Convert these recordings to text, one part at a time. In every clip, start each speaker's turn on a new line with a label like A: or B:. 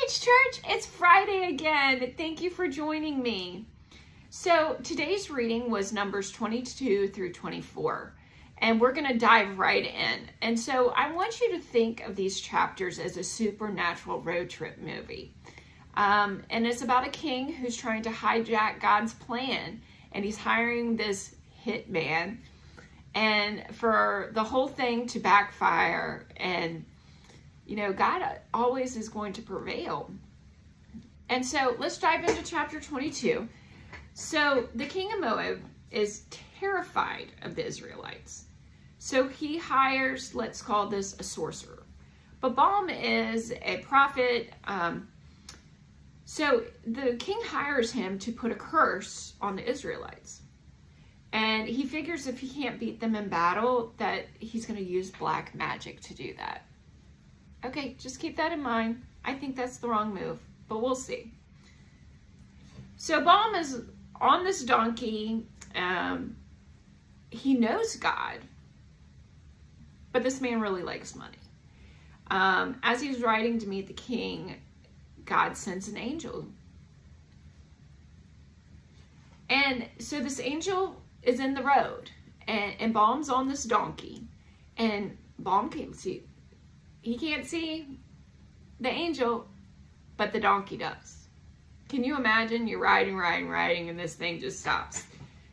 A: Beach Church, it's Friday again. Thank you for joining me. So today's reading was Numbers 22 through 24, and we're going to dive right in. And so I want you to think of these chapters as a supernatural road trip movie. And it's about a king who's trying to hijack God's plan, and he's hiring this hitman, and for the whole thing to backfire, and God always is going to prevail. And so let's dive into chapter 22. So the king of Moab is terrified of the Israelites. So he hires, let's call this a sorcerer. But Balaam is a prophet. So the king hires him to put a curse on the Israelites. And he figures if he can't beat them in battle, that he's going to use black magic to do that. Okay, just keep that in mind. I think that's the wrong move, but we'll see. So Balaam is on this donkey. He knows God, but this man really likes money. As he's riding to meet the king, God sends an angel. And so this angel is in the road, and Balaam's on this donkey, and Balaam can't see. He can't see the angel, but the donkey does. Can you imagine? You're riding, and this thing just stops.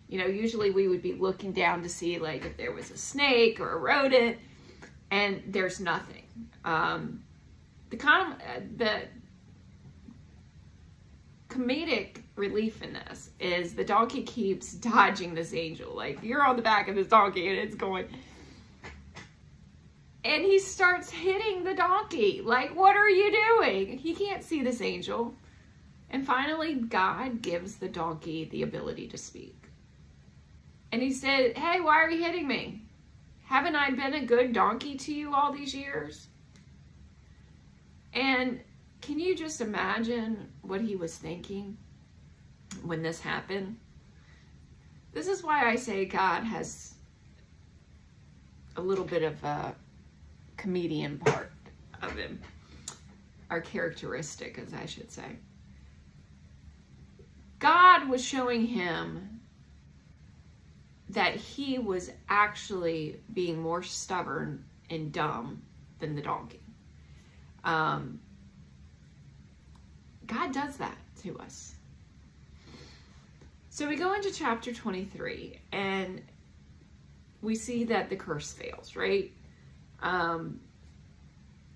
A: Usually we would be looking down to see like if there was a snake or a rodent, and there's nothing. The comedic relief in this is the donkey keeps dodging this angel. Like, you're on the back of this donkey and it's going... And he starts hitting the donkey. Like, what are you doing? He can't see this angel. And finally, God gives the donkey the ability to speak. And he said, hey, why are you hitting me? Haven't I been a good donkey to you all these years? And can you just imagine what he was thinking when this happened? This is why I say God has a little bit of a comedian part of him, or characteristic, as I should say. God was showing him that he was actually being more stubborn and dumb than the donkey. God does that to us. So we go into chapter 23, and we see that the curse fails, right?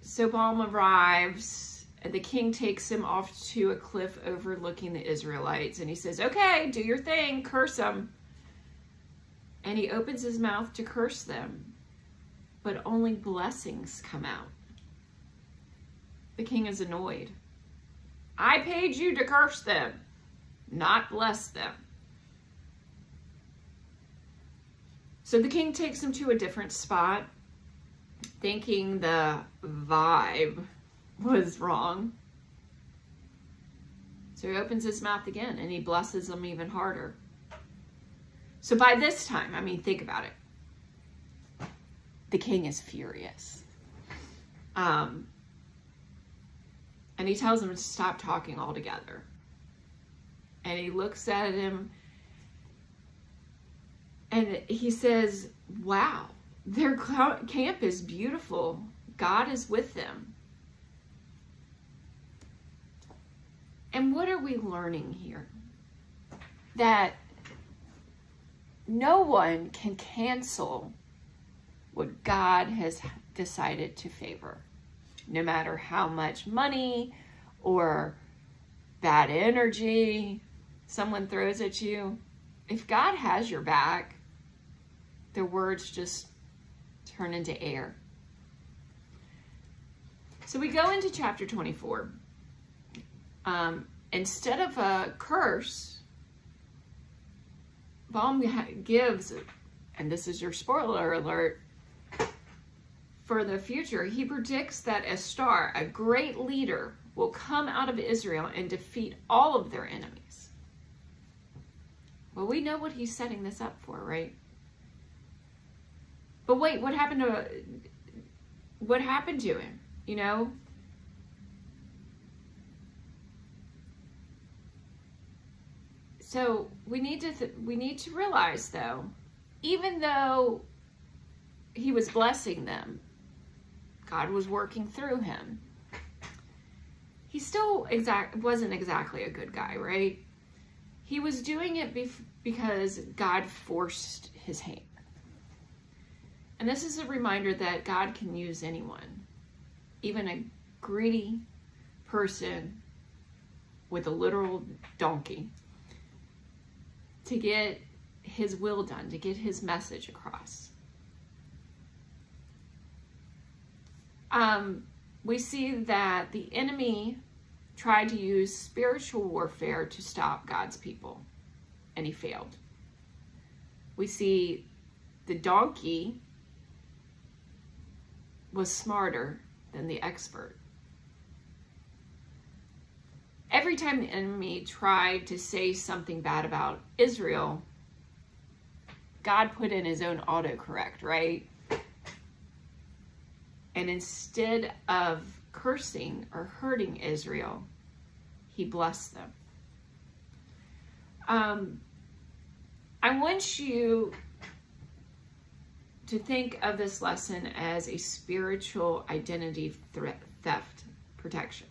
A: So Balaam arrives, and the king takes him off to a cliff overlooking the Israelites, and he says, okay, do your thing, curse them. And he opens his mouth to curse them, but only blessings come out. The king is annoyed. I paid you to curse them, not bless them. So the king takes him to a different spot, thinking the vibe was wrong. So he opens his mouth again, and he blesses them even harder. So by this time, think about it. The king is furious. And he tells him to stop talking altogether. And he looks at him, and he says, wow, their camp is beautiful. God is with them. And what are we learning here? That no one can cancel what God has decided to favor. No matter how much money or bad energy someone throws at you, if God has your back, their words just turn into air. So we go into chapter 24. Instead of a curse, Balaam gives, and this is your spoiler alert, for the future, he predicts that a star, a great leader, will come out of Israel and defeat all of their enemies. Well, we know what he's setting this up for, right? But wait, what happened to him? So we need to realize, though, even though he was blessing them, God was working through him. He still wasn't exactly a good guy, right? He was doing it because God forced his hand. And this is a reminder that God can use anyone, even a greedy person with a literal donkey, to get his will done, to get his message across. We see that the enemy tried to use spiritual warfare to stop God's people, and he failed. We see the donkey was smarter than the expert. Every time the enemy tried to say something bad about Israel, God put in his own autocorrect, right? And instead of cursing or hurting Israel, he blessed them. I want you to think of this lesson as a spiritual identity theft protection.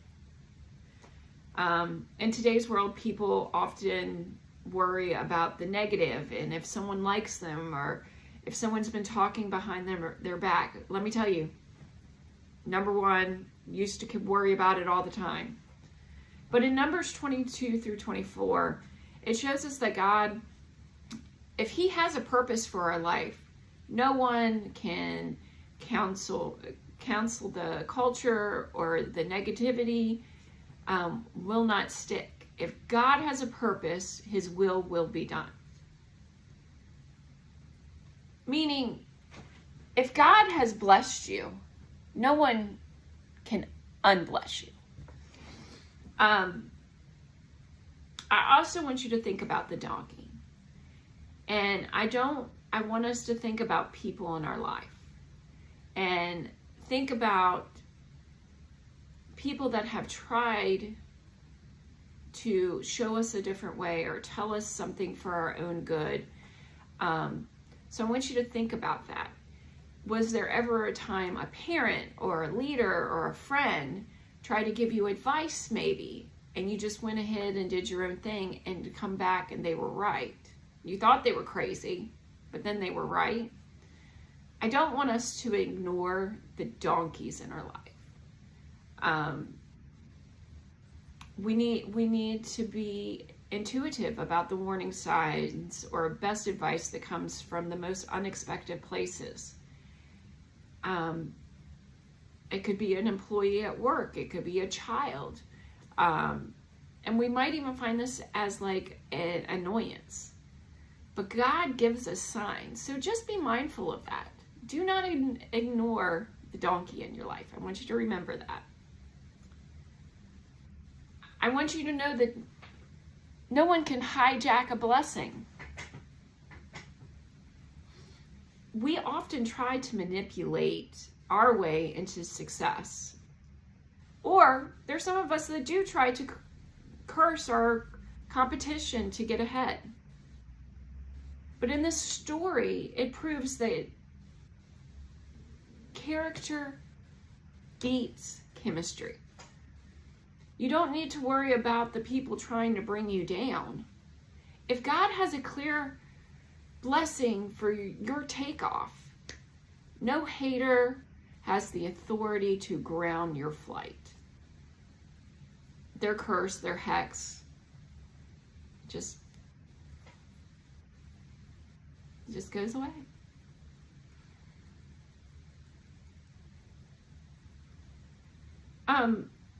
A: In today's world, people often worry about the negative, and if someone likes them or if someone's been talking behind them or their back. Let me tell you, number one, used to worry about it all the time. But in Numbers 22 through 24, it shows us that God, if he has a purpose for our life, no one can counsel the culture or the negativity will not stick. If God has a purpose, his will be done. Meaning, if God has blessed you, no one can unbless you. I also want you to think about the donkey. And I want us to think about people in our life. And think about people that have tried to show us a different way or tell us something for our own good. So I want you to think about that. Was there ever a time a parent or a leader or a friend tried to give you advice maybe, and you just went ahead and did your own thing and come back and they were right? You thought they were crazy, but then they were right. I don't want us to ignore the donkeys in our life. We need to be intuitive about the warning signs or best advice that comes from the most unexpected places. It could be an employee at work. It could be a child. And we might even find this as like an annoyance. But God gives us signs. So just be mindful of that. Do not ignore the donkey in your life. I want you to remember that. I want you to know that no one can hijack a blessing. We often try to manipulate our way into success. Or there's some of us that do try to curse our competition to get ahead. But in this story, it proves that character beats chemistry. You don't need to worry about the people trying to bring you down. If God has a clear blessing for your takeoff, no hater has the authority to ground your flight. Their curse, their hex, just goes away.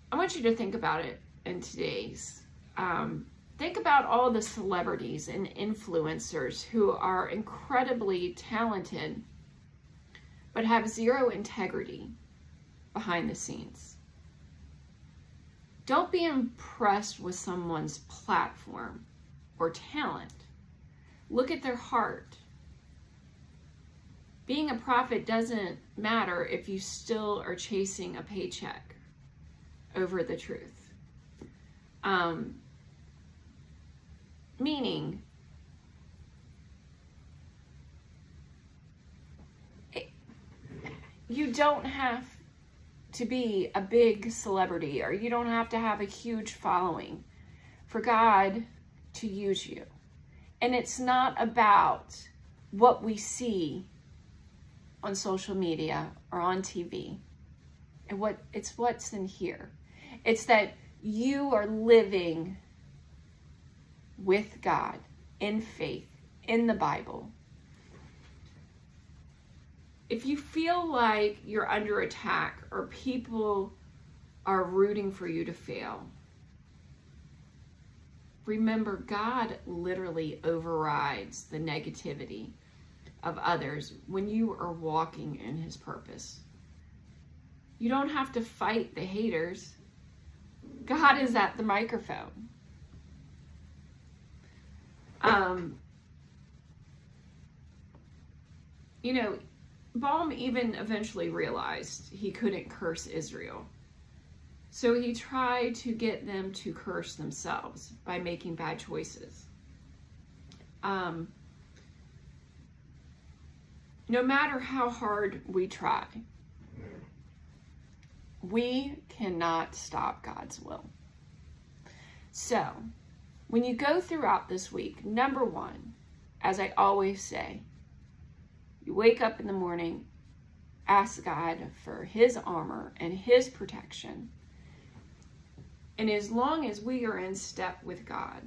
A: I want you to think about it in today's. Think about all the celebrities and influencers who are incredibly talented, but have zero integrity behind the scenes. Don't be impressed with someone's platform or talent. Look at their heart. Being a prophet doesn't matter if you still are chasing a paycheck over the truth. Meaning, you don't have to be a big celebrity, or you don't have to have a huge following for God to use you. And it's not about what we see on social media or on TV. It's what's in here. It's that you are living with God in faith, in the Bible. If you feel like you're under attack or people are rooting for you to fail, remember, God literally overrides the negativity of others when you are walking in his purpose. You don't have to fight the haters. God is at the microphone. Balaam even eventually realized he couldn't curse Israel. So he tried to get them to curse themselves by making bad choices. No matter how hard we try, we cannot stop God's will. So, when you go throughout this week, number one, as I always say, you wake up in the morning, ask God for his armor and his protection. And as long as we are in step with God,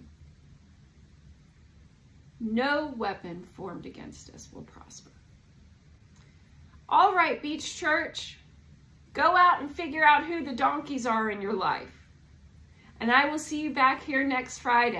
A: no weapon formed against us will prosper. All right, Beach Church, go out and figure out who the donkeys are in your life. And I will see you back here next Friday.